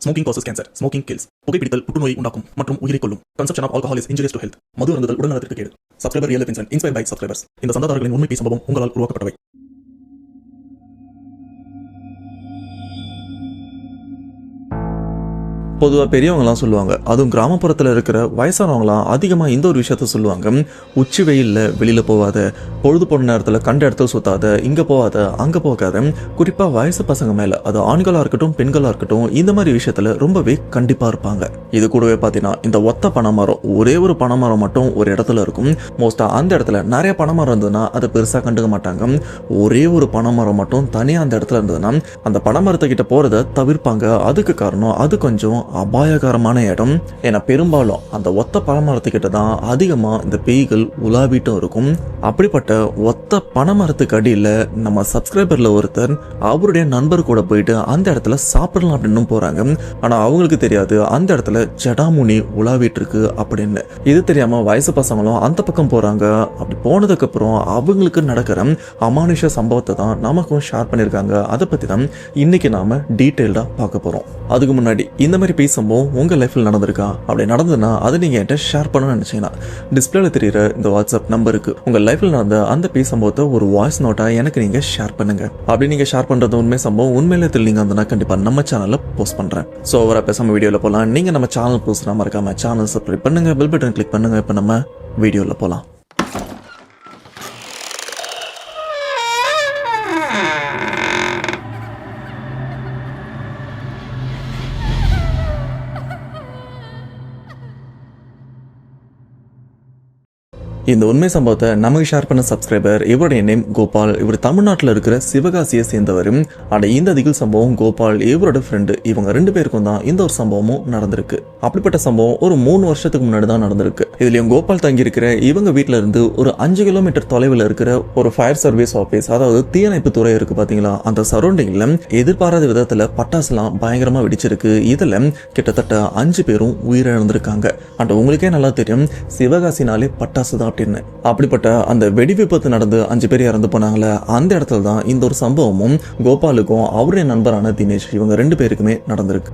Smoking causes cancer. Smoking kills. புகைப்பிடித்தல் புற்றுநோயை உண்டாக்கும் மற்றும் உயிரை கொல்லும். Consumption of alcohol is injurious to health. மது அருந்துதல் உடல்நலத்திற்கு கேடு. Subscriber Real Life Incident inspired by subscribers. இந்த சந்தாதாரர்களின் உண்மை சம்பவம் உங்களால் உருவாக்கப்பட்டவை. பொதுவாக பெரியவங்களாம் சொல்லுவாங்க, அதுவும் கிராமப்புறத்தில் இருக்கிற வயசானவங்களாம் அதிகமாக இந்த ஒரு விஷயத்த சொல்லுவாங்க. உச்சி வெயிலில் வெளியில் போகாத, பொழுது போன நேரத்தில் கண்ட இடத்துல சுத்தாத, இங்கே போகாத அங்கே போகாத. குறிப்பாக வயசு பசங்க மேலே, அது ஆண்களாக இருக்கட்டும் பெண்களாக இருக்கட்டும், இந்த மாதிரி விஷயத்தில் ரொம்பவே கண்டிப்பாக இருப்பாங்க. இது கூடவே பார்த்தீங்கன்னா இந்த ஒத்த பனைமரம், ஒரே ஒரு பனைமரம் மட்டும் ஒரு இடத்துல இருக்கும். மோஸ்ட்டாக அந்த இடத்துல நிறைய பனைமரம் இருந்ததுன்னா அதை பெருசாக கண்டுக்க மாட்டாங்க. ஒரே ஒரு பனைமரம் மட்டும் தனியாக அந்த இடத்துல இருந்ததுன்னா அந்த பனைமரத்தை கிட்ட போகிறத தவிர்ப்பாங்க. அதுக்கு காரணம் அது கொஞ்சம் அபாயகரமான இடம். ஏன்னா பெரும்பாலும் அந்த ஒத்த பனைமரத்துக்கிட்ட தான் அதிகமாக இந்த பேய்கள் உலாவிட்டும் இருக்கும். அப்படிப்பட்ட ஒத்த பனைமரத்துக்கு அடியில் நம்ம சப்ஸ்கிரைபர்ல ஒருத்தர் அவருடைய நண்பர் கூட போயிட்டு அந்த இடத்துல சாப்பிடலாம் அப்படின்னு போறாங்க. ஆனா அவங்களுக்கு தெரியாது அந்த இடத்துல ஜடாமுனி உலாவிட்டு இருக்கு அப்படின்னு. இது தெரியாம வயசு பசங்களும் அந்த பக்கம் போறாங்க. அப்படி போனதுக்கு அப்புறம் அவங்களுக்கு நடக்கிற அமானுஷ சம்பவத்தை தான் நமக்கும் ஷேர் பண்ணியிருக்காங்க. அதை பத்தி தான் இன்னைக்கு நாம டீட்டெயில்டா பார்க்க போறோம். அதுக்கு முன்னாடி இந்த மாதிரி பேய் சம்பவம் உங்க லைஃப்ல நடந்திருக்கா? அப்படி நடந்ததுன்னா அதை நீங்க என்கிட்ட ஷேர் பண்ணணும்னு நினைச்சீங்கன்னா டிஸ்பிளேல தெரியுற இந்த வாட்ஸ்அப் நம்பருக்கு உங்க லைஃப்ல நடந்த அந்த பேய் சம்பவத்தை ஒரு வாய்ஸ் நோட்டா எனக்கு நீங்க ஷேர் பண்ணுங்க. அப்படி நீங்க ஷேர் பண்றது உண்மை சம்பவம் உண்மையில தெரியலீங்க அந்த கண்டிப்பா நம்ம சேனல்ல போஸ்ட் பண்றேன். சோ ஓவரா பேசாம வீடியோல போலாம். நீங்க நம்ம சேனல் புதுசுனா மறக்காம சேனல் சப்ஸ்கிரைப் பண்ணுங்க, பெல் பட்டன் கிளிக் பண்ணுங்க. இப்ப நம்ம வீடியோல போலாம். இந்த உண்மை சம்பவத்தை நமக்கு ஷேர் பண்ண சப்ஸ்கிரைபர், இவருடைய நேம் கோபால். இவர் தமிழ்நாட்டில் இருக்கிற சிவகாசியை சேர்ந்தவர். ஆனா இந்த திகில் சம்பவம் கோபால் இவரோட ஃப்ரெண்டு, இவங்க 2 பேருக்கும் தான் இந்த ஒரு சம்பவமும் நடந்திருக்கு. அப்படிப்பட்ட சம்பவம் ஒரு 3 வருஷத்துக்கு முன்னாடி தான் நடந்திருக்கு. இதுலயும் கோபால் தங்கி இருக்கிற இவங்க வீட்டுல இருந்து ஒரு 5 கிலோமீட்டர் தொலைவில் இருக்கிற ஒரு ஃபயர் சர்வீஸ் ஆபீஸ், அதாவது தீயணைப்பு துறை இருக்கு பாத்தீங்களா, அந்த சரௌண்டிங்ல எதிர்பாராத விதத்துல பட்டாசுலாம் பயங்கரமா வெடிச்சிருக்கு. இதுல கிட்டத்தட்ட 5 பேரும் உயிரிழந்திருக்காங்க. அண்ட் உங்களுக்கே நல்லா தெரியும் சிவகாசினாலே பட்டாசு தான். அப்படிப்பட்ட அந்த வெடி விபத்து நடந்து 5 பேர் இறந்து போனாங்களே, அந்த இடத்துல தான் இந்த ஒரு சம்பவமும் கோபாலுக்கும் அவருடைய நண்பரான தினேஷ் இவங்க 2 பேருக்குமே நடந்திருக்கு.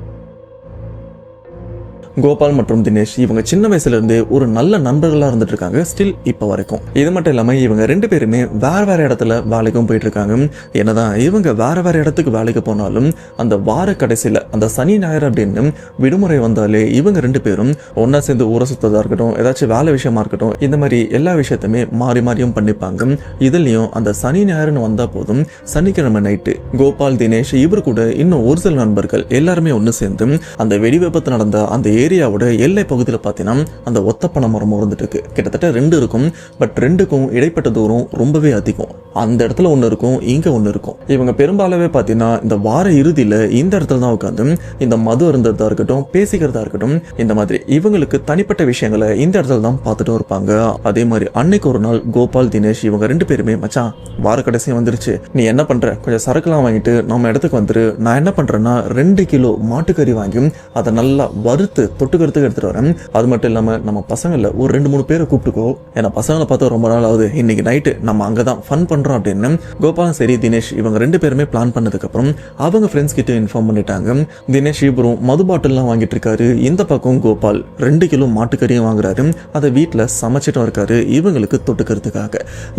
கோபால் மற்றும் தினேஷ் இவங்க சின்ன வயசுல இருந்தே ஒரு நல்ல நண்பர்களா இருந்துட்டு இருக்காங்க, ஸ்டில் இப்ப வரைக்கும். இது மட்டும் இல்லாம இவங்க 2 பேருமே வேற இடத்துல வேலைக்கும் போயிட்டு இருக்காங்க. என்னதான் இவங்க வேற இடத்துக்கு வேலைக்கு போனாலும் அந்த வார கடைசியில அந்த சனி ஞாயிறு அப்படின்னு விடுமுறை வந்தாலே இவங்க 2 பேரும் ஒன்னா சேர்ந்து ஊரை சுத்ததா இருக்கட்டும், ஏதாச்சும் வேலை விஷயமா இருக்கட்டும், இந்த மாதிரி எல்லா விஷயத்தையுமே மாறி மாறியும் பண்ணிப்பாங்க. இதுலயும் அந்த சனி ஞாயிறுன்னு வந்தா போதும், சனிக்கிழமை நைட்டு கோபால், தினேஷ் இவர் கூட இன்னும் ஒரு சில நண்பர்கள் எல்லாருமே ஒன்னு சேர்ந்து அந்த வெடி விபத்து நடந்த அந்த ஏரியாவோட எல்லை பகுதியில் பார்த்தீங்கன்னா அந்த ஒத்த பனைமரம் இருந்துட்டு இருக்கு. கிட்டத்தட்ட 2 இருக்கும். பட் 2க்கும் இடைப்பட்ட தூரம் ரொம்பவே அதிகம். அந்த இடத்துல ஒன்று இருக்கும், இங்க ஒன்று இருக்கும். இவங்க பெரும்பாலாவே பார்த்தீங்கன்னா இந்த வார இறுதியில இந்த இடத்துல தான் உட்காந்து இந்த மது அருந்ததா இருக்கட்டும், பேசிக்கிறதா இருக்கட்டும், இந்த மாதிரி இவங்களுக்கு தனிப்பட்ட விஷயங்களை இந்த இடத்துல தான் பார்த்துட்டும் இருப்பாங்க. அதே மாதிரி அன்னைக்கு ஒரு நாள் கோபால், தினேஷ் இவங்க 2 பேருமே, மச்சான் வார கடைசியும் வந்துருச்சு, நீ என்ன பண்ற, கொஞ்சம் சரக்குலாம் வாங்கிட்டு நம்ம இடத்துக்கு வந்துரு. நான் என்ன பண்றேன்னா 2 கிலோ மாட்டுக்கறி வாங்கி அதை நல்லா வறுத்து தொட்டுக்கிறதுக்கு எடுத்துட்டு வரேன். அது மட்டும் இல்லாம நம்ம பசங்கள ஒரு 2-3 பேரை கூப்பிட்டுக்கோ, ஏன்னா பசங்களை பார்த்து ரொம்ப நாள் ஆகுது, இன்னைக்கு நைட்டு நம்ம அங்கதான் ஃபன் பண்றோம் அப்படின்னு கோபாலும் சரி தினேஷ் இவங்க 2 பேருமே பிளான் பண்ணதுக்கு அப்புறம் அவங்க ஃப்ரெண்ட்ஸ் கிட்ட இன்ஃபார்ம் பண்ணிட்டாங்க. தினேஷ் இவரும் மது பாட்டில்லாம் வாங்கிட்டு இருக்காரு. இந்த பக்கம் கோபால் 2 கிலோ மாட்டுக்கறியும் வாங்குறாரு. அதை வீட்டுல சமைச்சிட்டும் இருக்காரு இவங்களுக்கு தொட்டுக்கிறதுக்காக.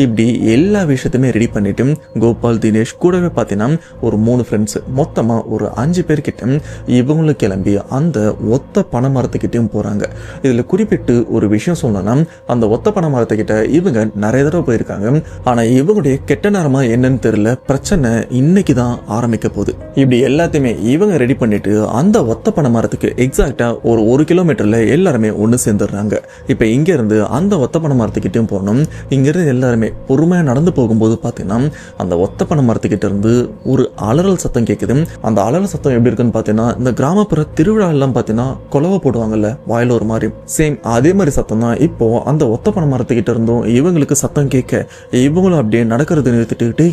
இப்படி எல்லா விஷயத்தையுமே ரெடி பண்ணிட்டு கோபால், தினேஷ் கூடவே பார்த்தீங்கன்னா ஒரு 3 ஃப்ரெண்ட்ஸ், மொத்தமா ஒரு 5 பேர் கிட்ட இவங்களும் கிளம்பி அந்த ஒத்த பனைமரத்துக்கிட்டையும் போறாங்க. இதுல குறிப்பிட்டு ஒரு விஷயம் சொல்லணும்னா, அந்த ஒத்த பனைமரத்துக்கிட்ட இவங்க நிறைய தடவை போயிருக்காங்க. ஆனா இவங்களுடைய கெட்ட நேரமா என்னன்னு தெரியல, பிரச்சனை இன்னைக்கு தான் ஆரம்பிக்க போகுது. இப்படி எல்லாத்தையுமே இவங்க ரெடி பண்ணிட்டு அந்த ஒத்த பனைமரத்துக்கு எக்ஸாக்டா ஒரு 1 கிலோமீட்டர்ல எல்லாருமே ஒண்ணு சேர்ந்துடுறாங்க. இப்ப இங்க இருந்து அந்த ஒத்த பனைமரத்துக்கிட்டையும் போகணும். இங்க இருந்து எல்லாருமே பொறுமையா நடந்து போகும்போது பாத்தீங்கன்னா அந்த ஒத்த பனைமரத்துக்கிட்ட இருந்து ஒரு அலறல் சத்தம் கேட்குது. அந்த அலறல் சத்தம் எப்படி இருக்குன்னு பாத்தீங்கன்னா, இந்த கிராமப்புற திருவிழா எல்லாம் பாத்தீங்கன்னா கொலவை போடுவாங்கல்ல வாயில ஒரு மாதிரி, சேம் அதே மாதிரி சத்தம் தான் இப்போ அந்த ஒத்த பனைமரத்துக்கிட்ட இருந்தும் இவங்களுக்கு சத்தம் கேட்க இவங்களும் அப்படியே நடக்கிறது நிறுத்திட்டு,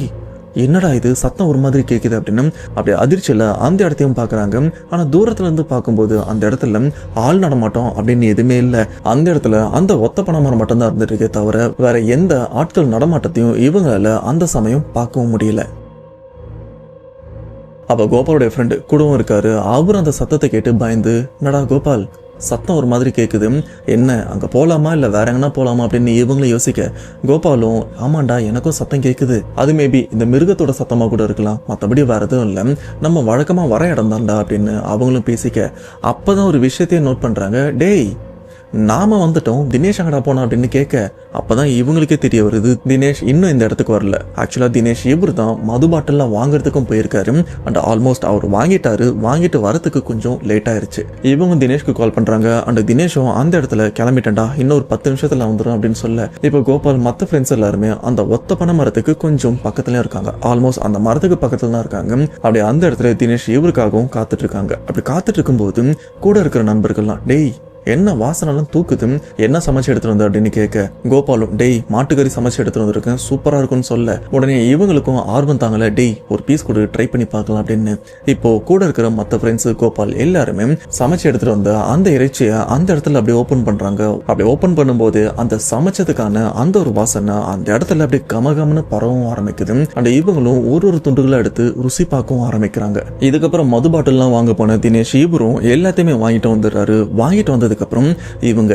என்னடா இது சத்தம் ஒரு மாதிரி கேட்குது அப்படின்னு அப்படியே அதிர்ச்சியில அந்த இடத்தையும் பாக்குறாங்க. ஆனா தூரத்துல இருந்து பார்க்கும்போது அந்த இடத்துல ஆள் நடமாட்டம் அப்படின்னு எதுவுமே இல்லை. அந்த இடத்துல அந்த ஒத்த பனைமரம் மட்டும்தான் இருந்துட்டு இருக்கே தவிர வேற எந்த ஆட்கள் நடமாட்டத்தையும் இவங்களால அந்த சமயம் பார்க்கவும் முடியல. அப்ப கோபாலோட ஃப்ரெண்டு கூடவும் இருக்காரு. அவரும் அந்த சத்தத்தை கேட்டு பயந்து, என்னடா கோபால் சத்தம் ஒரு மாதிரி கேட்குது, என்ன அங்கே போகலாமா இல்லை வேற எங்கன்னா போகலாமா அப்படின்னு இவங்களும் யோசிக்க, கோபாலும் ஆமாண்டா எனக்கும் சத்தம் கேட்குது, அது மேபி இந்த மிருகத்தோட சத்தமாக கூட இருக்கலாம், மற்றபடி வேற எதுவும் இல்லை, நம்ம வழக்கமாக வர இடம் தான்டா அப்படின்னு அவங்களும் பேசிக்க, அப்போதான் ஒரு விஷயத்தையும் நோட் பண்ணுறாங்க. டேய் நாம வந்துட்டோம், தினேஷ் அங்கடா போனா அப்படின்னு கேட்க, அப்பதான் இவங்களுக்கே தெரிய வருது தினேஷ் இன்னும் இந்த இடத்துக்கு வரல. ஆக்சுவலா தினேஷ் இவர் தான் மது பாட்டில்லாம் வாங்குறதுக்கும் போயிருக்காரு அண்ட் ஆல்மோஸ்ட் அவர் வாங்கிட்டு வரதுக்கு கொஞ்சம் லேட் ஆயிருச்சு. இவங்க தினேஷ்க்கு கால் பண்றாங்க அண்ட் தினேஷும் அந்த இடத்துல கிளம்பிட்டேன்டா, இன்னும் ஒரு 10 நிமிஷத்துல வந்துடும் அப்படின்னு சொல்ல, இப்போ கோபால் மற்ற ஃப்ரெண்ட்ஸ் எல்லாருமே அந்த ஒத்த பனை மரத்துக்கு கொஞ்சம் பக்கத்துலயும் இருக்காங்க. ஆல்மோஸ்ட் அந்த மரத்துக்கு பக்கத்துல தான் இருக்காங்க. அப்படி அந்த இடத்துல தினேஷ் இவருக்காகவும் காத்துட்டு இருக்காங்க. அப்படி காத்துட்டு இருக்கும்போது கூட இருக்கிற நண்பர்கள்லாம், டேய் என்ன வாசனெல்லாம் தூக்குது, என்ன சமைச்சு எடுத்துட்டு வந்த அப்படின்னு கேட்க, கோபாலும் டேய் மாட்டுக்கறி சமைச்சு எடுத்துட்டு வந்திருக்கேன் சூப்பரா இருக்கும்னு சொல்ல, உடனே இவங்களுக்கும் ஆர்வம் தாங்கல, டேய் ஒரு பீஸ் கொடு ட்ரை பண்ணி பார்க்கலாம் அப்படின்னு. இப்போ கூட இருக்கிற மற்ற ஃப்ரெண்ட்ஸ் கோபால் எல்லாருமே சமைச்சு எடுத்துட்டு வந்த அந்த இறைச்சியை அந்த இடத்துல அப்படியே ஓபன் பண்றாங்க. அப்படி ஓபன் பண்ணும்போது அந்த சமைச்சதுக்கான அந்த ஒரு வாசனை அந்த இடத்துல அப்படியே கமகம்னு பரவும் ஆரம்பிக்குது. அந்த இவங்களும் ஒரு துண்டுகளை எடுத்து ருசி பார்க்கவும் ஆரம்பிக்கிறாங்க. இதுக்கப்புறம் மது பாட்டில்லாம் வாங்க போன தினேஷ் இவரும் எல்லாத்தையுமே வாங்கிட்டு வந்துடுறாரு. வாங்கிட்டு வந்ததுக்கு அப்புறம் இவங்க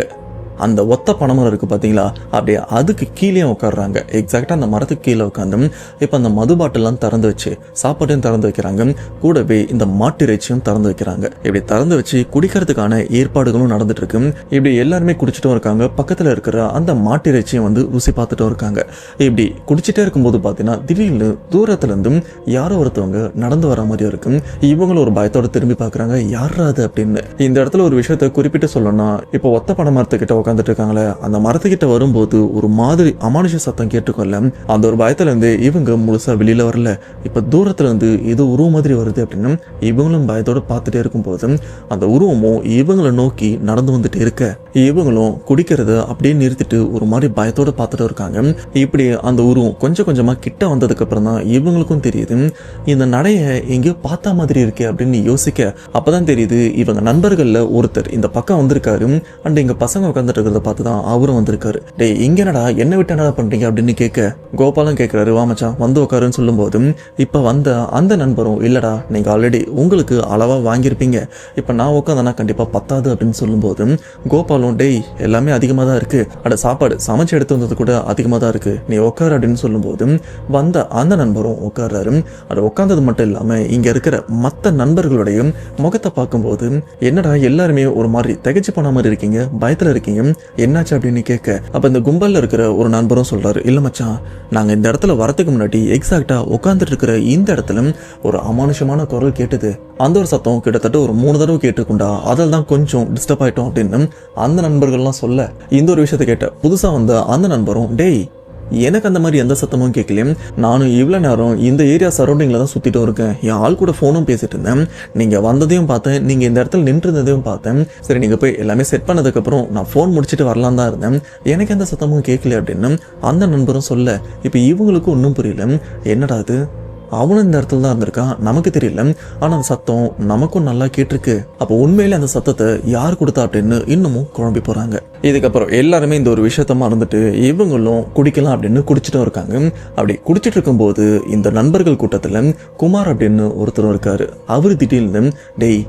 அந்த ஒத்த பனைமரம் இருக்கு பாத்தீங்களா, அப்படியே அதுக்கு கீழே உட்காடுறாங்க. எக்ஸாக்டா அந்த மரத்துக்கு கீழே உட்காந்து இப்ப அந்த மது பாட்டிலாம் திறந்து வச்சு சாப்பாட்டையும் திறந்து வைக்கிறாங்க, கூடவே இந்த மாட்டு இறைச்சியும் திறந்து வைக்கிறாங்க. இப்படி திறந்து வச்சு குடிக்கிறதுக்கான ஏற்பாடுகளும் நடந்துட்டு இருக்கு. இப்படி எல்லாருமே குடிச்சிட்டும் இருக்காங்க. பக்கத்துல இருக்கிற அந்த மாட்டு இறைச்சியும் வந்து ருசி பார்த்துட்டும் இருக்காங்க. இப்படி குடிச்சிட்டே இருக்கும்போது பாத்தீங்கன்னா திடீர்னு தூரத்துல இருந்து யாரோ ஒருத்தவங்க நடந்து வர மாதிரியும் இருக்கு. இவங்களும் ஒரு பயத்தோட திரும்பி பாக்குறாங்க, யாரா அது அப்படின்னு. இந்த இடத்துல ஒரு விஷயத்த குறிப்பிட்டு சொல்லணும்னா, இப்போ ஒத்த பனை மரத்துக்கிட்ட உட்காந்துட்டு இருக்காங்களே, அந்த மரத்துக்கிட்ட வரும்போது ஒரு மாதிரி அமானுஷ சத்தம் கேட்டுக்கொள்ள, அந்த ஒரு பயத்துல இருந்து இவங்க முழுசா வெளியில வரல. இப்ப தூரத்துல இருந்து ஏதோ உருவம் மாதிரி வருது அப்படின்னு இவங்களும் பயத்தோட பார்த்துட்டே இருக்கும் போது அந்த உருவமும் இவங்களை நோக்கி நடந்து வந்துட்டு இருக்க, இவங்களும் குடிக்கிறத அப்படியே நிறுத்திட்டு ஒரு மாதிரி பயத்தோட பார்த்துட்டு இருக்காங்க. இப்படி அந்த உருவம் கொஞ்சம் கொஞ்சமா கிட்ட வந்ததுக்கு அப்புறம் தான் இவங்களுக்கும் தெரியுது, இந்த நடைய எங்கேயோ பார்த்தா மாதிரி இருக்கு அப்படின்னு யோசிக்க, அப்பதான் தெரியுது இவங்க நண்பர்கள்ல ஒருத்தர் இந்த பக்கம் வந்திருக்காரு அண்ட் இங்க பசங்க உட்காந்துட்டு இருக்கிறத பார்த்துதான் அவரும் வந்திருக்காரு. டேய் இங்க என்னடா என்ன விட்டு என்னடா பண்றீங்க அப்படின்னு கேட்க, கோபாலும் கேட்கிறாரு, வா மச்சான் வந்து உட்காருன்னு சொல்லும் போது இப்ப வந்த அந்த நண்பரும், இல்லடா நீங்க ஆல்ரெடி உங்களுக்கு அளவா வாங்கியிருப்பீங்க, இப்ப நான் உட்காந்தனா கண்டிப்பா பத்தாது அப்படின்னு சொல்லும் போது கோபாலும், டேய் எல்லாமே அதிகமா தான் இருக்கு, அட சாப்பாடு சமைச்சு எடுத்து வந்தது கூட அதிகமா தான் இருக்கு, நீ உட்காரு அப்படின்னு சொல்லும் போது வந்த அந்த நண்பரும் உட்கார்றாரு. அட உட்கார்ந்தது மட்டும் இல்லாம இங்க இருக்கிற மற்ற நண்பர்களுடைய முகத்தை பார்க்கும்போது, என்னடா எல்லாருமே ஒரு மாதிரி திகைச்சு போன மாதிரி இருக்கீங்க, பயத்துல இருக்கீங்க, என்னாச்சு அப்படின்னு கேட்க, அப்ப இந்த கும்பல்ல இருக்கிற ஒரு நண்பரும் சொல்றாரு, இல்ல மச்சான் நாங்க இந்த இடத்துல வரதுக்கு முன்னாடி எக்ஸாக்டா உட்கார்ந்துட்டு இருக்கிற இந்த இடத்துல ஒரு அமானுஷமான குரல் கேட்டது, அந்த ஒரு சத்தம் கிட்டத்தட்ட ஒரு 3 தடவை கேட்டுக்கொண்டா, அதில் தான் கொஞ்சம் டிஸ்டர்ப் ஆயிட்டோம் அப்படின்னு அந்த நண்பர்கள்லாம் சொல்ல, இந்த ஒரு விஷயத்த கேட்ட புதுசா வந்த அந்த நண்பரும், டேய் எனக்கு அந்த மாதிரி எந்த சத்தமும் கேட்கலையும், நானும் இவ்வளோ நேரம் இந்த ஏரியா சரௌண்டிங்கில் தான் சுற்றிட்டும் இருக்கேன், என் ஆள் கூட ஃபோனும் பேசிட்டு இருந்தேன், நீங்கள் வந்ததையும் பார்த்தேன், நீங்கள் இந்த இடத்துல நின்றுருந்ததையும் பார்த்தேன், சரி நீங்கள் போய் எல்லாமே செட் பண்ணதுக்கப்புறம் நான் ஃபோன் முடிச்சுட்டு வரலாம் தான் இருந்தேன், எனக்கு எந்த சத்தமும் கேட்கல அப்படின்னு அந்த நண்பரும் சொல்ல, இப்போ இவங்களுக்கும் ஒன்றும் புரியல, என்னடா அது அவனும் இந்த இடத்துல தான் இருந்திருக்கான், நமக்கு தெரியல, ஆனா அந்த சத்தம் நமக்கும் நல்லா கேட்டிருக்கு, அப்போ உண்மையில அந்த சத்தத்தை யார் கொடுத்தா அப்படின்னு இன்னமும் குழம்பி போறாங்க. இதுக்கப்புறம் எல்லாருமே இந்த ஒரு விஷயத்த மறந்துட்டு இவங்களும் குடிக்கலாம் அப்படின்னு குடிச்சிட்டும் இருக்காங்க. அப்படி குடிச்சிட்டு இருக்கும்போது இந்த நண்பர்கள் கூட்டத்துல குமார் அப்படின்னு ஒருத்தர் இருக்காரு. அவரு திடீர்னு, டேய்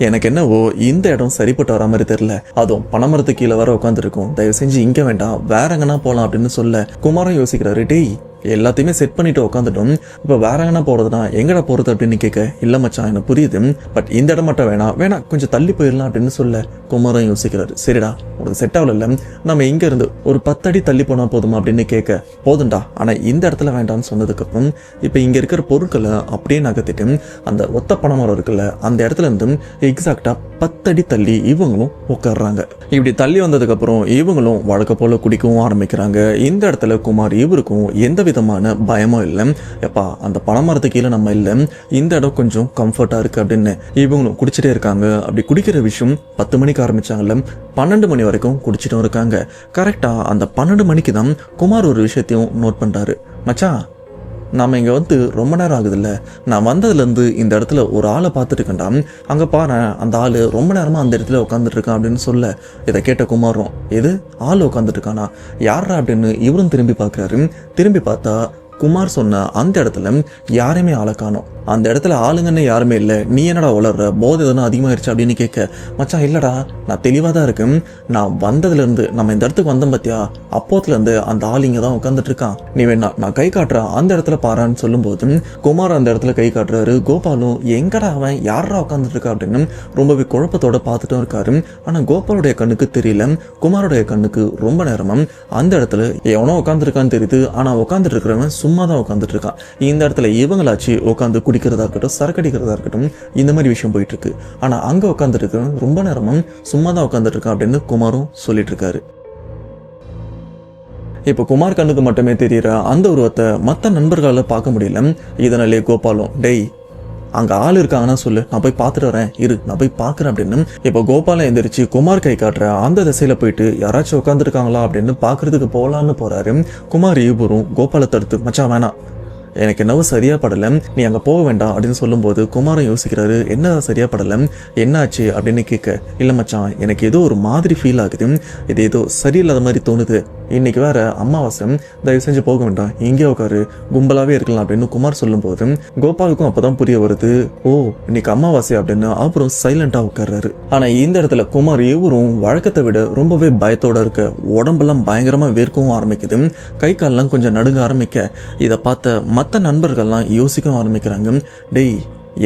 எனக்கு என்னவோ இந்த இடம் சரிப்பட்டு வர மாதிரி தெரியல, அதுவும் பனைமரத்து கீழே வர உட்காந்துருக்கும், தயவு செஞ்சு இங்க வேண்டாம் வேற எங்கன்னா போலாம் அப்படின்னு சொல்ல, குமாரம் யோசிக்கிறாரு, டேய் எல்லாத்தையுமே செட் பண்ணிட்டு உட்காந்துட்டோம், இப்போ வேற எங்கன்னா போறதுனா எங்கடா போறது அப்படின்னு கேட்க, இல்ல மச்சான் எனக்கு புரியுது, பட் இந்த இடம் மட்டும் வேணா கொஞ்சம் தள்ளி போயிடலாம் அப்படின்னு சொல்ல, குமாரம் யோசிக்கிறாரு, சரிடா உனக்கு செட் ஆகல, நம்ம இங்க இருந்து ஒரு 10 அடி தள்ளி போனா போதுமா அப்படின்னு கேட்க, போதும்டா ஆனா இந்த இடத்துல வேண்டாம்னு சொன்னதுக்கு அப்புறம் இப்ப இங்க இருக்கிற பொருட்களை அப்படியே நகர்த்திட்டு அந்த ஒத்த பனைமரம் இருக்குல்ல அந்த இடத்துல இருந்து எக்ஸாக்டா 10 அடி தள்ளி இவங்களும் உட்காடுறாங்க. இப்படி தள்ளி வந்ததுக்கு அப்புறம் இவங்களும் வழக்க போல குடிக்கவும் ஆரம்பிக்கிறாங்க. இந்த இடத்துல குமார் இவருக்கும் எந்த விதமான பயமும் இல்லை, எப்பா அந்த பனைமரத்து கீழே நம்ம இல்லை, இந்த இடம் கொஞ்சம் கம்ஃபர்ட்டா இருக்கு அப்படின்னு இவங்களும் குடிச்சிட்டே இருக்காங்க. அப்படி குடிக்கிற விஷயம் 10 மணிக்கு ஆரம்பிச்சாங்கல்ல, 12 மணி வரைக்கும் குடிச்சிட்டும் இருக்காங்க. கரெக்டா அந்த 12 மணிக்கு தான் குமார் ஒரு விஷயத்தையும் நோட் பண்றாரு, மச்சான் நாம இங்க வந்து ரொம்ப நேரம் ஆகுதுல்ல, நான் வந்ததுலேருந்து இந்த இடத்துல ஒரு ஆளை பார்த்துட்டு இருக்கேன்டா, அங்க பாரு அந்த ஆளு ரொம்ப நேரமா அந்த இடத்துல உட்காந்துட்டு இருக்கான் அப்படின்னு சொல்ல, இதை கேட்ட குமாரும், எது ஆள் உட்காந்துட்டு இருக்கானா யாரா அப்படின்னு இவரும் திரும்பி பார்க்குறாரு. திரும்பி பார்த்தா குமார் சொன்ன அந்த இடத்துல யாருமே ஆளை காணோம். அந்த இடத்துல ஆளுங்கன்னு யாருமே இல்லை. நீ என்னடா வளர்ற, போதை எதுனா அதிகமாயிருச்சு அப்படின்னு கேட்க, மச்சான் இல்லடா நான் தெளிவாக தான் இருக்கேன். நான் வந்ததுலேருந்து நம்ம இந்த இடத்துக்கு வந்தோம் பார்த்தியா, அப்போத்துலேருந்து அந்த ஆள் இங்கே தான் உட்காந்துட்டு இருக்கான். நீ வேணா நான் கை காட்டுறேன் அந்த இடத்துல பாரான்னு சொல்லும்போது குமார் அந்த இடத்துல கை காட்டுறாரு. கோபாலும் எங்கடா அவன் யாரா உட்காந்துட்டு இருக்கா அப்படின்னு ரொம்பவே குழப்பத்தோட பார்த்துட்டும் இருக்காரு. ஆனால் கோபாலுடைய கண்ணுக்கு தெரியல, குமாரோடைய கண்ணுக்கு ரொம்ப நேரமா அந்த இடத்துல எவனோ உட்காந்துருக்கான்னு தெரியுது. ஆனால் உட்காந்துட்டு இருக்கிறவன் சும்மா தான் உட்காந்துட்டு இருக்கான். இந்த இடத்துல இவங்களாச்சு உட்காந்து குடிக்கிறதா இருக்கட்டும், சரக்கு அடிக்கிறதா இருக்கட்டும், இந்த மாதிரி விஷயம் போயிட்டு இருக்கு. ஆனா அங்க உட்காந்துட்டு இருக்கிறவன் ரொம்ப நேரமும் சும்மா தான் உட்காந்துட்டு இருக்கான் அப்படின்னு குமாரும் சொல்லிட்டு இருக்காரு. இப்போ குமார் கண்ணுக்கு மட்டுமே தெரியற அந்த உருவத்தை மற்ற நண்பர்களால் பார்க்க முடியல. இதனாலே கோபாலும் டேய் அங்க ஆள் இருக்காங்கன்னா சொல்லு, நான் போய் பார்த்துட்டு வரேன், இரு நான் போய் பார்க்குறேன் அப்படின்னு இப்போ கோபாலம் எந்திரிச்சு குமார் கை காட்டுற அந்த திசையில போயிட்டு யாராச்சும் உட்காந்துருக்காங்களா அப்படின்னு பார்க்கறதுக்கு போகலான்னு போறாரு. குமார் ஈபுரும் கோபாலை தடுத்து மச்சான் வேணாம், எனக்கு என்னவோ சரியா படலை, நீ அங்கே போக வேண்டாம் அப்படின்னு சொல்லும்போது குமாரம் யோசிக்கிறாரு. என்ன சரியா படலை, என்னாச்சு அப்படின்னு கேட்க, இல்லை மச்சான் எனக்கு ஏதோ ஒரு மாதிரி ஃபீல் ஆகுது, இது ஏதோ சரியில்லாத மாதிரி தோணுது, இன்னைக்கு வேற அமாவாசை, தயவு செஞ்சு போக வேண்டாம், எங்கேயோ உட்காரு, கும்பலாவே இருக்கலாம் அப்படின்னு குமார் சொல்லும்போது கோபாலுக்கும் அப்பதான் புரிய வருது, ஓ இன்னைக்கு அமாவாசை அப்படின்னு. அப்புறம் சைலண்டா உட்கார்றாரு. ஆனா இந்த இடத்துல குமார் இவரும் வழக்கத்தை விட ரொம்பவே பயத்தோட இருக்க, உடம்பெல்லாம் பயங்கரமா வேர்க்கவும் ஆரம்பிக்குது, கை கால்லாம் கொஞ்சம் நடுங்க ஆரம்பிக்க, இதை பார்த்த மற்ற நண்பர்கள்லாம் யோசிக்கவும் ஆரம்பிக்கிறாங்க. டேய்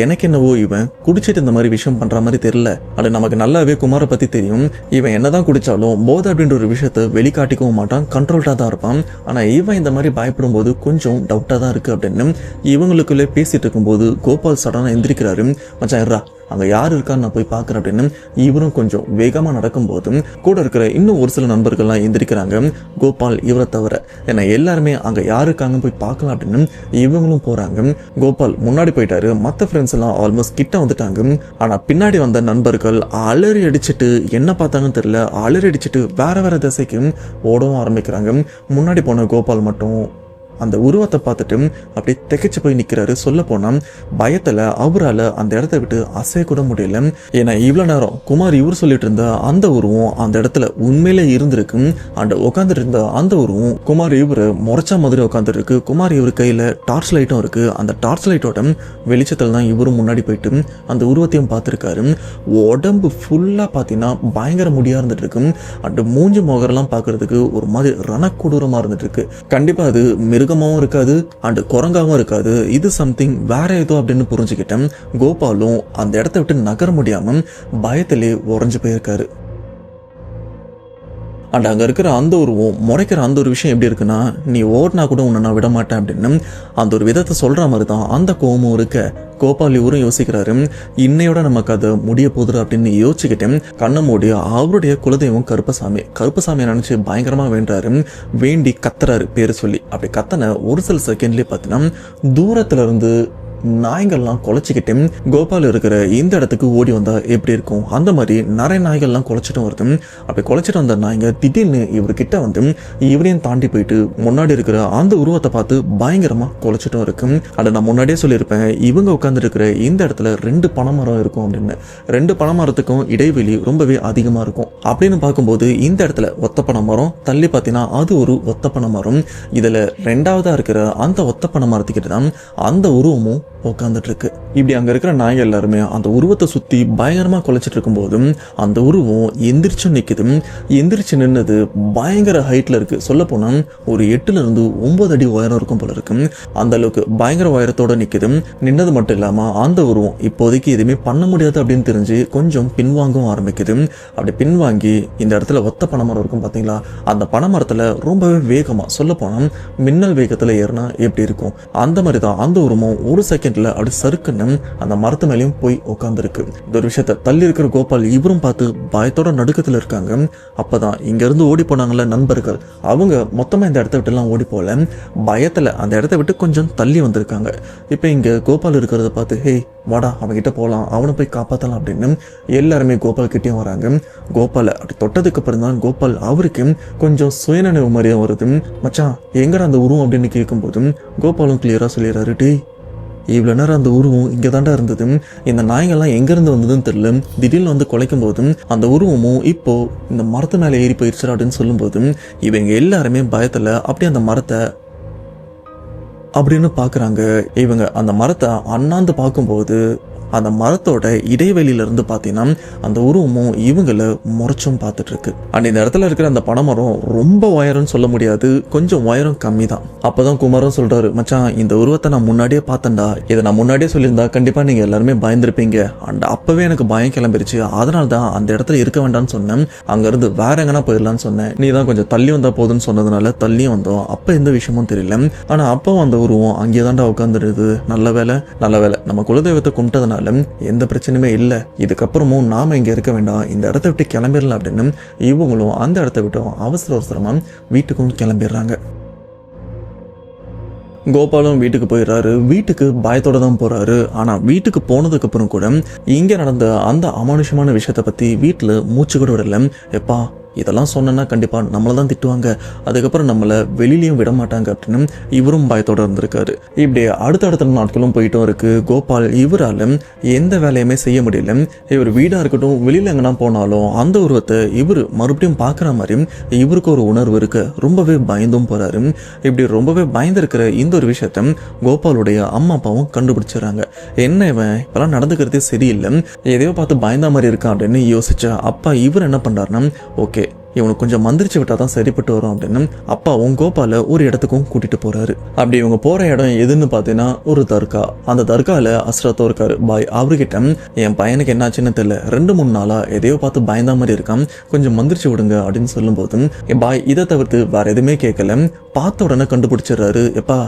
எனக்கு என்னவோ இவன் குடிச்சிட்டு இந்த மாதிரி விஷயம் பண்ற மாதிரி தெரியல. அது நமக்கு நல்லாவே குமாரை பத்தி தெரியும். இவன் என்னதான் குடிச்சாலும் போதை அப்படின்ற ஒரு விஷயத்த வெளிக்காட்டிக்கவும் மாட்டான், கண்ட்ரோல்டா தான் இருப்பான். ஆனா இவன் இந்த மாதிரி பயப்படும் போது கொஞ்சம் டவுட்டா தான் இருக்கு அப்படின்னு இவங்களுக்குள்ளே பேசிட்டு இருக்கும்போது கோபால் சடனா எந்திரிக்கிறாரு. மச்சான் இருடா, அங்க யார் இருக்கான்னு நான் போய் பார்க்குறேன் அப்படின்னு இவரும் கொஞ்சம் வேகமா நடக்கும்போது கூட இருக்கிற இன்னும் ஒரு சில நண்பர்கள்லாம் எந்திரிக்கிறாங்க, கோபால் இவரை தவிர. ஏன்னா எல்லாருமே அங்க யார் இருக்காங்க போய் பார்க்கலாம் அப்படின்னு இவங்களும் போறாங்க. கோபால் முன்னாடி போயிட்டாரு, மற்ற ஃப்ரெண்ட்ஸ் எல்லாம் ஆல்மோஸ்ட் கிட்ட வந்துட்டாங்க. ஆனா பின்னாடி வந்த நண்பர்கள் அலறி அடிச்சுட்டு என்ன பார்த்தாங்கன்னு தெரியல, அலறி அடிச்சுட்டு வேற வேற திசைக்கு ஓடவும் ஆரம்பிக்கிறாங்க. முன்னாடி போன கோபால் மட்டும் அந்த உருவத்தை பார்த்துட்டு அப்படியே திகைச்சு போய் நிற்கிறாரு. சொல்ல போனா பயத்தில் அவரால் அந்த இடத்த விட்டு அசைய கூட முடியல. ஏன்னா இவ்வளோ நேரம் குமார் இவர் சொல்லிட்டு இருந்த அந்த உருவம் அந்த இடத்துல உண்மையிலே இருந்திருக்கு. அந்த உட்காந்துட்டு இருந்த அந்த உருவம் குமார் இவர் முறைச்சா மாதிரி உட்காந்துட்டு இருக்கு. குமார் இவர் கையில் டார்ச் லைட்டும் இருக்கு. அந்த டார்ச் லைட்டோட வெளிச்சத்தில் தான் இவரும் முன்னாடி போயிட்டு அந்த உருவத்தையும் பார்த்துருக்காரு. உடம்பு ஃபுல்லாக பார்த்தீங்கன்னா பயங்கர முடியா இருந்துட்டு இருக்கு. அந்த மூஞ்சி முகரெல்லாம் பார்க்கறதுக்கு ஒரு மாதிரி ரணக்கொடூரமாக இருந்துட்டு இருக்கு. கண்டிப்பாக அது மிருகமாகவும் இருக்காது அண்ட் குரங்காவும் இருக்காது, இது சம்திங் வேற ஏதோ அப்படின்னு புரிஞ்சுக்கிட்டேன். கோபாலும் அந்த இடத்த விட்டு நகர முடியாம பயத்திலே உறைஞ்சு போயிருக்காரு. அண்ட் அங்கே இருக்கிற அந்த உருவம் முறைக்கிற அந்த ஒரு விஷயம் எப்படி இருக்குன்னா, நீ ஓடினா கூட உன்னை நான் விட மாட்டேன் அப்படின்னு அந்த ஒரு விதத்தை சொல்ற மாதிரி தான் அந்த கோபமும் இருக்க. கோபால் இவரும் யோசிக்கிறாரு, இன்னையோட நமக்கு அதை முடிய போதுரு அப்படின்னு யோசிச்சுக்கிட்டேன். கண்ணை மூடி அவருடைய குலதெய்வம் கருப்பசாமியை நினைச்சு பயங்கரமா வேண்டாரு. வேண்டி கத்துறாரு பேரு சொல்லி. அப்படி கத்தனை ஒரு சில செகண்ட்லயே பார்த்தீங்கன்னா தூரத்துல இருந்து நாய்கள்லாம் குலைச்சிக்கிட்டு கோபால் இருக்கிற இந்த இடத்துக்கு ஓடி வந்தா எப்படி இருக்கும், அந்த மாதிரி நிறைய நாய்கள்லாம் குலைச்சிட்டும் வருது. அப்படி குலைச்சிட்டு வந்த நாய்ங்க திடீர்னு இவர்கிட்ட வந்து இவரையும் தாண்டி போயிட்டு முன்னாடி இருக்கிற அந்த உருவத்தை பார்த்து பயங்கரமா குலைச்சிட்டும் இருக்கு. அதை நான் முன்னாடியே சொல்லியிருப்பேன், இவங்க உட்கார்ந்து இருக்கிற இந்த இடத்துல 2 பனைமரம் இருக்கும் அப்படின்னு. 2 பனைமரத்துக்கும் இடைவெளி ரொம்பவே அதிகமா இருக்கும். அப்படின்னு பார்க்கும்போது இந்த இடத்துல ஒத்த பனைமரம், தள்ளி பார்த்தீங்கன்னா அது ஒரு ஒத்த பனைமரம். இதுல 2ஆவதா இருக்கிற அந்த ஒத்த பனைமரத்துக்கிட்ட தான் அந்த உருவமும் உட்காந்துட்டு இருக்கு. இப்படி அங்க இருக்கிற நாய்கள் எல்லாருமே அந்த உருவத்தை சுத்தி பயங்கரமா குலைச்சிட்டு இருக்கும் போதும் அந்த உருவம் எந்திரிச்சு நிக்குது. எந்திரிச்சு நின்னது பயங்கர ஹைட்ல இருக்கு. சொல்ல போனா ஒரு 8ல இருந்து 9 அடி உயரம் இருக்கும் போல இருக்கு. அந்த அளவுக்கு பயங்கர உயரத்தோட நிக்குது. நின்னது மட்டும் இல்லாம அந்த உருவம் இப்போதைக்கு எதுவுமே பண்ண முடியாது அப்படின்னு தெரிஞ்சு கொஞ்சம் பின்வாங்கவும் ஆரம்பிக்குது. அப்படி பின்வாங்கி இந்த இடத்துல ஒத்த பனைமரம் இருக்கும் பாத்தீங்களா, அந்த பனைமரத்துல ரொம்பவே வேகமா, சொல்ல போனா மின்னல் வேகத்துல ஏறினா எப்படி இருக்கும் அந்த மாதிரி தான் அந்த உருவம் ஒரு செகண்ட்ல அப்படி சறுக்குன்னு அந்த மரத்து மேலேயும் போய் உட்காந்துருக்கு. இந்த ஒரு விஷயத்த தள்ளி இருக்கிற கோபால் இவரும் பார்த்து பயத்தோட நடுக்கத்துல இருக்காங்க. அப்பதான் இங்க இருந்து ஓடி போனாங்கல்ல நண்பர்கள், அவங்க மொத்தமா இந்த இடத்த விட்டு எல்லாம் ஓடி போல, பயத்துல அந்த இடத்த விட்டு கொஞ்சம் தள்ளி வந்திருக்காங்க. இப்ப இங்க கோபால் இருக்கிறத பார்த்து, ஹே வாடா அவன்கிட்ட போகலாம், அவனை போய் காப்பாற்றலாம் அப்படின்னு எல்லாருமே கோபால் கிட்டேயும் வராங்க. கோபாலை அப்படி தொட்டதுக்கு அப்புறம் தான் கோபால் அவருக்கு கொஞ்சம் சுயநினைவு மாதிரியா வருது. மச்சான் எங்கடா அந்த உருவம் அப்படின்னு கேட்கும்போது கோபாலும் கிளியரா சொல்லிடுறாரு, டே இவ்வளோ நேரம் அந்த உருவம் இங்கே தாண்டா இருந்தது, இந்த நாய்கள்லாம் எங்கேருந்து வந்ததுன்னு தெரியல, திடீர்னு வந்து குலைக்கும் போதும் அந்த உருவமும் இப்போ இந்த மரத்து மேலே ஏறி போயிடுச்சு அப்படின்னு சொல்லும்போது இவங்க எல்லாருமே பயத்தில் அப்படியே அந்த மரத்தை அப்படின்னு பாக்குறாங்க. இவங்க அந்த மரத்தை அண்ணாந்து பார்க்கும்போது அந்த மரத்தோட இடைவெளியில இருந்து பார்த்தீங்கன்னா அந்த உருவமும் இவங்கள முறைச்சும் பார்த்துட்டு இருக்கு. அண்ட் இந்த இடத்துல இருக்கிற அந்த பனைமரம் ரொம்ப உயரம்னு சொல்ல முடியாது, கொஞ்சம் உயரம் கம்மி தான். அப்பதான் குமாரும் சொல்றாரு, மச்சான் இந்த உருவத்தை நான் முன்னாடியே பார்த்தேன்டா, இதை நான் முன்னாடியே சொல்லியிருந்தா கண்டிப்பா நீங்க எல்லாருமே பயந்துருப்பீங்க. அண்ட் அப்பவே எனக்கு பயம் கிளம்பிருச்சு, அதனால தான் அந்த இடத்துல இருக்க வேண்டாம்னு சொன்னேன், அங்க இருந்து வேற எங்கன்னா போயிடலான்னு சொன்னேன். நீ தான் கொஞ்சம் தள்ளி வந்தா போதுன்னு சொன்னதுனால தள்ளியும் வந்தோம். அப்ப எந்த விஷயமும் தெரியல, ஆனா அப்போ அந்த உருவம் அங்கே தாண்டா உட்காந்துருது. நல்ல வேலை நம்ம குலதெய்வத்தை கும்பிட்டதுனால எந்த பிரச்சனையுமே இல்லை, இதுக்கப்புறமும் நாம இங்க இருக்க வேண்டாம், இந்த இடத்த விட்டு கிளம்பிடலாம் அப்படின்னு இவங்களும் அந்த இடத்த விட்டு அவசரமா வீட்டுக்கும் கிளம்பிடுறாங்க. கோபாலும் வீட்டுக்கு போயிடுறாரு. வீட்டுக்கு பயத்தோட தான் போறாரு. ஆனா வீட்டுக்கு போனதுக்கு அப்புறம் கூட இங்க நடந்த அந்த அமானுஷமான விஷயத்தை பத்தி வீட்டுல மூச்சு கூட விடல. எப்பா இதெல்லாம் சொன்னா கண்டிப்பா நம்மள தான் திட்டுவாங்க, அதுக்கப்புறம் நம்மள வெளியிலயும் விட மாட்டாங்க அப்படின்னு இவரும் பயத்தோட இருந்திருக்காரு. இப்படி அடுத்தடுத்த நாட்களும் போயிட்டும் இருக்கு. கோபால் இவரால எந்த வேலையுமே செய்ய முடியல. இவர் வீடா இருக்கட்டும் வெளியில எங்கன்னா போனாலும் அந்த உருவத்தை இவர் மறுபடியும் பாக்குற மாதிரி இவருக்கு ஒரு உணர்வு இருக்கு. ரொம்பவே பயந்தும் போறாரு. இப்படி ரொம்பவே பயந்திருக்கிற இந்த ஒரு விஷயத்த கோபாலுடைய அம்மா அப்பாவும் கண்டுபிடிச்சிடறாங்க. என்ன இவன் இப்பெல்லாம் நடந்துக்கிறதே சரியில்லை, எதையோ பார்த்து பயந்த மாதிரி இருக்கான் அப்படின்னு யோசிச்சா அப்பா இவர் என்ன பண்றாருன்னா, ஓகே இவனுக்கு கொஞ்சம் மந்திரிச்சு விட்டா தான் சரிப்பட்டு வரும் அப்படின்னு அப்பாவும் கோபால ஒரு இடத்துக்கும் கூட்டிட்டு போறாரு. அப்படி இவங்க போற இடம் எதுன்னு பாத்தீங்கன்னா ஒரு தர்கா. அந்த தர்கால அஸ்ரத்தோ இருக்காரு பாய். அவர்கிட்ட என் பையனுக்கு என்னாச்சுன்னு தெரியல, 2-3 நாளா எதையோ பார்த்து பயந்த மாதிரி இருக்கான், கொஞ்சம் மந்திரிச்சு விடுங்க அப்படின்னு சொல்லும் போது பாய் இதை தவிர்த்து வேற எதுவுமே கேட்கல. பார்த்த உடனே கண்டுபிடிச்சிடுறாரு, எப்பா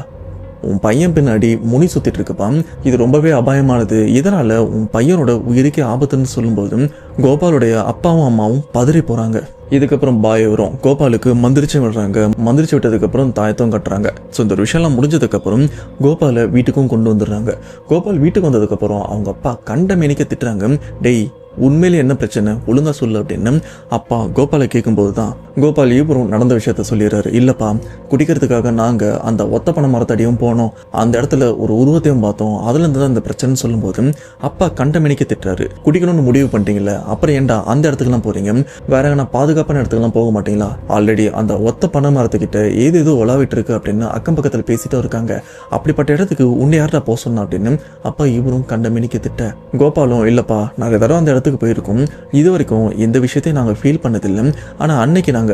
உன் பையன் பின்னாடி முனி சுத்திட்டு இருக்குப்பா, இது ரொம்பவே அபாயமானது, இதனால உன் பையனோட உயிருக்கே ஆபத்துன்னு சொல்லும்போது கோபாலுடைய அப்பாவும் அம்மாவும் பதறி போறாங்க. இதுக்கப்புறம் பாய் வரும், கோபாலுக்கு மந்திரிச்சு விடுறாங்க. மந்திரிச்சு விட்டதுக்கு அப்புறம் தாயத்தும் கட்டுறாங்க. ஸோ இந்த விஷயம்லாம் முடிஞ்சதுக்கு அப்புறம் கோபாலை வீட்டுக்கும் கொண்டு வந்துடுறாங்க. கோபால் வீட்டுக்கு வந்ததுக்கு அப்புறம் அவங்க அப்பா கண்ட மேனிக்க திட்டுறாங்க, டேய் உண்மையிலே என்ன பிரச்சனை ஒழுங்கா சொல்லு அப்படின்னு அப்பா கோபாலை கேட்கும்போது தான் கோபால் இவரும் நடந்த விஷயத்த சொல்லிடுறாரு. இல்லப்பா குடிக்கிறதுக்காக நாங்க அந்த ஒத்த பனை மரத்தடியும் போனோம், அந்த இடத்துல ஒரு உருவத்தையும் பார்த்தோம், அதுல இருந்து தான் இந்த பிரச்சனைன்னு சொல்லும்போது அப்பா கண்டமணிக்க திட்டுறாரு. குடிக்கணும்னு முடிவு பண்ணிட்டீங்களே அப்புறம் ஏன்டா அந்த இடத்துக்குலாம் போறீங்க, வேற எங்கன்னா பாதுகாப்பான இடத்துக்குலாம் போக மாட்டீங்களா, ஆல்ரெடி அந்த ஒத்த பனை மரத்துக்கிட்ட ஏதோ உலாவிட்டு இருக்கு அப்படின்னு அக்கம் பக்கத்தில் பேசிட்டு இருக்காங்க, அப்படிப்பட்ட இடத்துக்கு உன்னை யார்டா போக சொன்னா அப்படின்னு அப்பா இவரும் கண்டமணிக்க திட்ட கோபாலும் இல்லப்பா நாங்க தடவை அந்த இடத்துக்கு போயிருக்கோம், இது வரைக்கும் எந்த விஷயத்தையும் நாங்கள் ஃபீல் பண்ணதில்லை, ஆனால் அன்னைக்கு நாங்கள்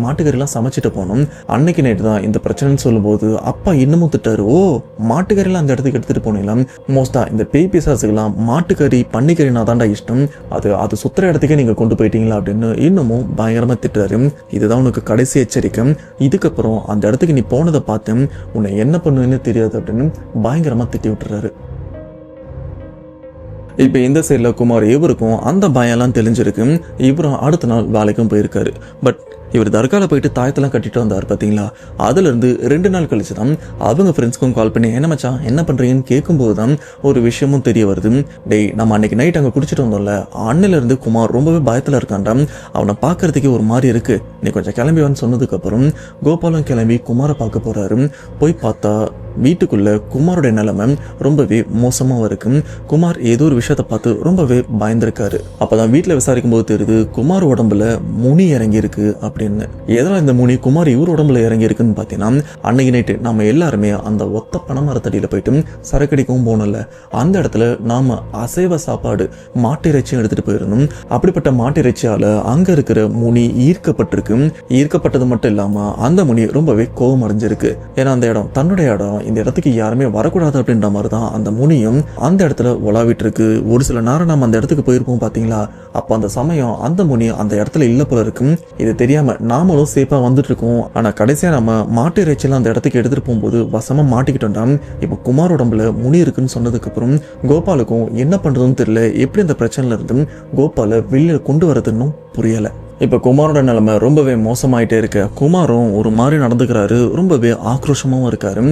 மாட்டுக்கறிலாம் சமைச்சிட்டு போனோம், அன்னைக்கு நைட்டு தான் இந்த பிரச்சனைன்னு சொல்லும்போது அப்பா இன்னமும் திட்டாரு, ஓ மாட்டுக்கறிலாம் அந்த இடத்துக்கு எடுத்துட்டு போனீங்களா, மோஸ்டா இந்த பேய் பிசாசுக்கெல்லாம் மாட்டுக்கறி பன்னிக்கறினா தாண்டா இஷ்டம், அது சுத்துற இடத்துக்கே நீங்கள் கொண்டு போயிட்டீங்களா அப்படின்னு இன்னமும் பயங்கரமாக திட்டுறாரு. இதுதான் உனக்கு கடைசி எச்சரிக்கை, இதுக்கப்புறம் அந்த இடத்துக்கு நீ போனதை பார்த்து உன்னை என்ன பண்ணுன்னு தெரியாது அப்படின்னு பயங்கரமாக திட்டி விட்டுறாரு. இப்போ இந்த சைடில் குமார் இவருக்கும் அந்த பயம்லாம் தெரிஞ்சிருக்கு. இவரும் அடுத்த நாள் வேலைக்கும் போயிருக்காரு. பட் இவர் தர்காவில் போயிட்டு தாயத்தெல்லாம் கட்டிட்டு வந்தார் பார்த்தீங்களா, அதுலேருந்து 2 நாள் கழிச்சு தான் அவங்க ஃப்ரெண்ட்ஸ்க்கும் கால் பண்ணி என்ன மச்சான் என்ன பண்ணுறீங்கன்னு கேட்கும்போது தான் ஒரு விஷயமும் தெரிய வருது. டேய் நம்ம அன்னைக்கு நைட் அங்கே குடிச்சிட்டு வந்தோம்ல, அன்னிலேருந்து குமார் ரொம்பவே பயத்தில் இருக்கான்டா, அவனை பார்க்கறதுக்கே ஒரு மாதிரி இருக்கு, நீ கொஞ்சம் கிளம்பி வந்து சொன்னதுக்கப்புறம் கோபாலும் கிளம்பி குமாரை பார்க்க போறாரு. போய் பார்த்தா வீட்டுக்குள்ள குமாரோட நிலைமை ரொம்பவே மோசமாக இருக்கு. குமார் ஏதோ ஒரு விஷயத்தை பார்த்து ரொம்பவே பயந்துருக்காரு. அப்போதான் வீட்டில் விசாரிக்கும் போது தெரியுது குமார் உடம்புல முனி இறங்கி இருக்கு அப்படின்னு. எதனால் இந்த முனி குமார் இவர் உடம்புல இறங்கி இருக்குன்னு பார்த்தீங்கன்னா, அன்னைக்கு நைட்டு நம்ம எல்லாருமே அந்த ஒத்த பனைமரத்தடியில் போயிட்டு சரக்கடிக்கவும் போனோம்ல, அந்த இடத்துல நாம அசைவ சாப்பாடு மாட்டு இறைச்சியும் எடுத்துட்டு போயிருந்தோம். அப்படிப்பட்ட மாட்டு இறைச்சியால அங்க இருக்கிற முனி ஈர்க்கப்பட்டிருக்கு. ஈர்க்கப்பட்டது மட்டும் இல்லாம அந்த முனி ரொம்பவே கோபம் அடைஞ்சிருக்கு. ஏன்னா அந்த இடம் தன்னுடைய இடம், இந்த இடத்துக்கு யாருமே வரக்கூடாது அப்படின்ற மாதிரி தான் அந்த முனியும் அந்த இடத்துல உலாவிட்டு இருக்கு. ஒரு சில நேரம் நம்ம அந்த இடத்துக்கு போயிருப்போம் பாத்தீங்களா, அப்ப அந்த சமயம் அந்த முனி அந்த இடத்துல இல்ல போல இருக்கு. இது தெரியாம நாமளும் சேஃபா வந்துட்டு இருக்கோம். ஆனா கடைசியா நம்ம மாட்டு இறைச்சியில அந்த இடத்துக்கு எடுத்துட்டு போகும்போது வசமா மாட்டிக்கிட்டோம்டா. இப்ப குமார் உடம்புல முனி இருக்குன்னு சொன்னதுக்கு அப்புறம் கோபாலுக்கும் என்ன பண்றதுன்னு தெரியல, எப்படி அந்த பிரச்சனைல இருந்து கோபாலை வெளியில கொண்டு வரதுன்னு புரியல. இப்போ குமாரோட நிலைமை ரொம்பவே மோசமாயிட்டே இருக்கு. குமாரும் ஒரு மாதிரி நடந்துக்கிறாரு, ரொம்பவே ஆக்ரோஷமாகவும் இருக்காரு.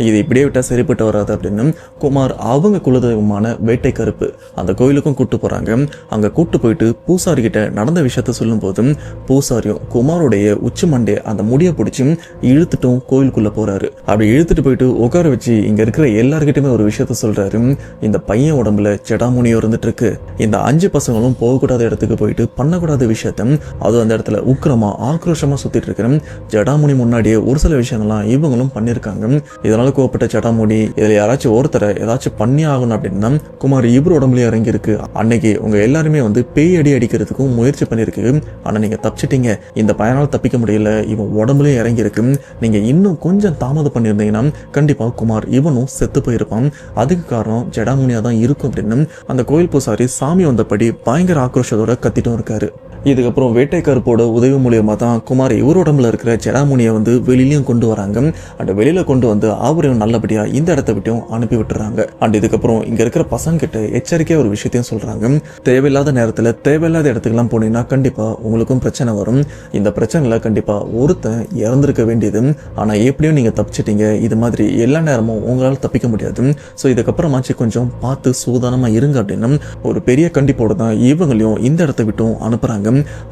இது இப்படியே விட்டால் சரிப்பட்டு வராது அப்படின்னு குமார் அவங்க குலதெய்வமான வேட்டை கருப்பு அந்த கோயிலுக்கும் கூட்டு போறாங்க. அங்கே கூட்டு போயிட்டு பூசாரி கிட்ட நடந்த விஷயத்த சொல்லும் போது பூசாரியும் குமாரோடைய உச்சி மண்டே அந்த முடியை பிடிச்சி இழுத்துட்டும் கோயிலுக்குள்ள போறாரு. அப்படி இழுத்துட்டு போயிட்டு உட்கார வச்சு இங்க இருக்கிற எல்லாருக்கிட்டுமே ஒரு விஷயத்த சொல்றாரு, இந்த பையன் உடம்புல செடாமுனியோ இருந்துட்டு இருக்கு, இந்த 5 பசங்களும் போகக்கூடாத இடத்துக்கு போயிட்டு பண்ணக்கூடாத விஷயத்த அதுவும் அந்த இடத்துல உக்கிரமா ஆக்ரோஷமா சுத்திட்டு இருக்கிற ஜடாமுனி முன்னாடியே ஒரு சில விஷயங்கள்லாம் இவங்களும் பண்ணியிருக்காங்க. இதனால கோவப்பட்ட ஜடாமுனி இதில் யாராச்சும் ஒருத்தரை ஏதாச்சும் பண்ணி ஆகணும் அப்படின்னா குமார் இவர் உடம்புலயே இறங்கி இருக்கு. அன்னைக்கு உங்க எல்லாருமே பேய் அடி அடிக்கிறதுக்கும் முயற்சி பண்ணிருக்கு. ஆனா நீங்க தப்பிச்சிட்டீங்க. இந்த பயனால் தப்பிக்க முடியல. இவன் உடம்புலயே இறங்கி இருக்கு. நீங்க இன்னும் கொஞ்சம் தாமதம் பண்ணியிருந்தீங்கன்னா கண்டிப்பா குமார் இவனும் செத்து போயிருப்பான். அதுக்கு காரணம் ஜடாமுனியா தான் இருக்கும் அப்படின்னு அந்த கோயில் பூசாரி சாமி வந்தபடி பயங்கர ஆக்ரோஷத்தோட கத்திட்டும் இருக்காரு. இதுக்கப்புறம் வேட்டைக்காரப்போட உதவி மூலியமா தான் குமார் இவர் உடம்புல இருக்கிற ஜடாமுனியை வெளியிலையும் கொண்டு வராங்க. அண்ட் வெளியில கொண்டு வந்து அவரையும் நல்லபடியா இந்த இடத்த விட்டும் அனுப்பி விட்டுறாங்க. அண்ட் இதுக்கப்புறம் இங்க இருக்கிற பசங்க கிட்ட எச்சரிக்கையா ஒரு விஷயத்தையும் சொல்றாங்க. தேவையில்லாத நேரத்துல தேவையில்லாத இடத்துக்குலாம் போனீங்கன்னா கண்டிப்பா உங்களுக்கும் பிரச்சனை வரும். இந்த பிரச்சனைல கண்டிப்பா ஒருத்தன் இறந்திருக்க வேண்டியது. ஆனா எப்படியும் நீங்க தப்பிச்சிட்டீங்க. இது மாதிரி எல்லா நேரமும் உங்களால தப்பிக்க முடியாது. ஸோ இதுக்கப்புறமாச்சு கொஞ்சம் பார்த்து சூதானமா இருங்க அப்படின்னு ஒரு பெரிய கண்டிப்போடு தான் இவங்களையும் இந்த இடத்த விட்டும் அனுப்புறாங்க.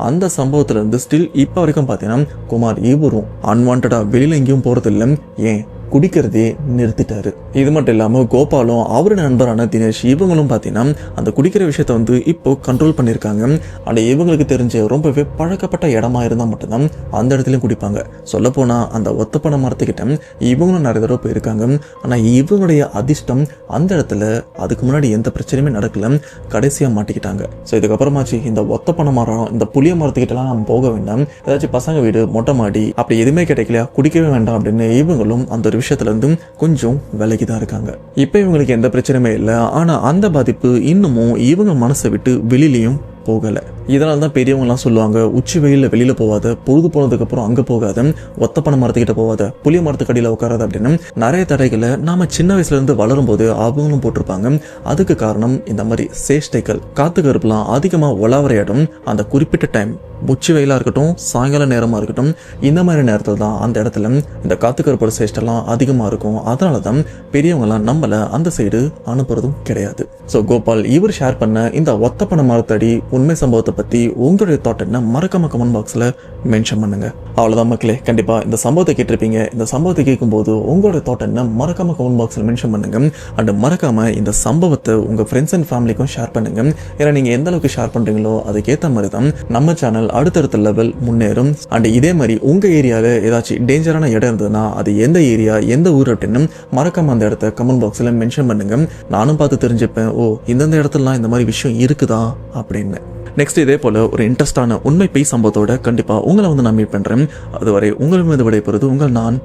அந்த சம்பவத்துல இருந்து ஸ்டில் இப்ப வரைக்கும் பாத்தீங்கன்னா குமார் இவரும் அன்வான்டா வெளியில எங்கேயும் போறது இல்லை. ஏன் குடிக்கிறதே நிறுத்திட்டாரு. இது மட்டும் இல்லாம கோபாலும் அவரோட நண்பரான தினேஷ் இவங்களும் பாத்தீங்கன்னா அந்த குடிக்கிற விஷயத்த இப்போ கண்ட்ரோல் பண்ணிருக்காங்க. அண்ட் இவங்களுக்கு தெரிஞ்ச ரொம்பவே பழக்கப்பட்ட இடமா இருந்தா மட்டும்தான் அந்த இடத்துலயும் குடிப்பாங்க. சொல்ல போனா அந்த ஒத்தப்பனை மரத்துக்கிட்ட இவங்களும் நிறைய தடவை போயிருக்காங்க. ஆனா இவங்களுடைய அதிர்ஷ்டம் அந்த இடத்துல அதுக்கு முன்னாடி எந்த பிரச்சனையுமே நடக்கல. கடைசியா மாட்டிக்கிட்டாங்க. ஸோ இதுக்கப்புறமாச்சு இந்த ஒத்தப்பனை மரம் இந்த புளிய மரத்துக்கிட்டலாம் நம்ம போக வேண்டாம். ஏதாச்சும் பசங்க வீடு மொட்டை மாடி அப்படி எதுவுமே கிடைக்கலையா குடிக்கவே வேண்டாம் அப்படின்னு இவங்களும் அந்த ஒரு விஷயத்துல இருந்து கொஞ்சம் விலகி தான் இருக்காங்க. இப்ப இவங்களுக்கு எந்த பிரச்சனையுமே இல்லை. ஆனா அந்த பாதிப்பு இன்னமும் இவங்க மனசை விட்டு வெளியிலையும் போகல. இதனால தான் பெரியவங்கலாம் சொல்லுவாங்க உச்சி வெயில வெளியில போவாத, பொழுது போனதுக்கு அப்புறம் அங்க போகாத, ஒத்தப்பனை மரத்துக்கிட்ட போவாத, புளிய மரத்துக்கு அடியில் உட்காராத அப்படின்னு நிறைய தடைகளை நாம சின்ன வயசுல இருந்து வளரும் போது அவங்களும் போட்டிருப்பாங்க. அதுக்கு காரணம் இந்த மாதிரி சேஷ்டைகள் காத்து கருப்புலாம் அதிகமா உலாவற இடம் அந்த குறிப்பிட்ட டைம் உச்சி வெயிலா இருக்கட்டும் சாயங்கால நேரமா இருக்கட்டும் இந்த மாதிரி நேரத்தில் தான் அந்த இடத்துல இந்த காத்து கருப்போட சேஷ்டெல்லாம் அதிகமா இருக்கும். அதனாலதான் பெரியவங்கலாம் நம்மள அந்த சைடு அனுப்புறதும் கிடையாது. ஸோ கோபால் இவர் ஷேர் பண்ண இந்த ஒத்தப்பனை மரத்தடி உண்மை சம்பவத்தை பத்தி உங்களுடைய தாட் என்ன மறக்காம கமெண்ட் பாக்ஸ்ல மென்ஷன் பண்ணுங்க. அவ்வளவுதான் மக்களே, கண்டிப்பா இந்த சம்பவத்தை கேட்டிருப்பீங்க. இந்த சம்பவத்தை கேட்கும்போது உங்களுடைய தாட் என்ன மறக்காம கமெண்ட் பாக்ஸ்ல மென்ஷன் பண்ணுங்க. அண்ட் மறக்காம இந்த சம்பவத்தை உங்க ஃப்ரெண்ட்ஸ் அண்ட் ஃபேமிலிக்கும் ஷேர் பண்ணுங்க. ஏன்னா நீங்க எந்த அளவுக்கு ஷேர் பண்றீங்களோ அதுக்கேற்ற மாதிரி தான் நம்ம சேனல் அடுத்தடுத்த லெவல் முன்னேறும். அண்ட் இதே மாதிரி உங்க ஏரியாவில் ஏதாச்சும் டேஞ்சரான இடம் இருந்ததுன்னா அது எந்த ஏரியா எந்த ஊர் அப்படின்னு மறக்காம அந்த இடத்த கமெண்ட் பாக்ஸ்ல மென்ஷன் பண்ணுங்க. நானும் பார்த்து தெரிஞ்சுப்பேன் ஓ இந்தந்த இடத்துலலாம் இந்த மாதிரி விஷயம் இருக்குதா அப்படின்னு. நெக்ஸ்ட் இதே போல ஒரு இன்ட்ரெஸ்டான உண்மை பேய் சம்பவத்தோட கண்டிப்பா உங்களை நான் மீட் பண்றேன். அதுவரை உங்களிடமிருந்து விடைபெறுவது உங்கள் நான்.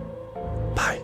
பாய்.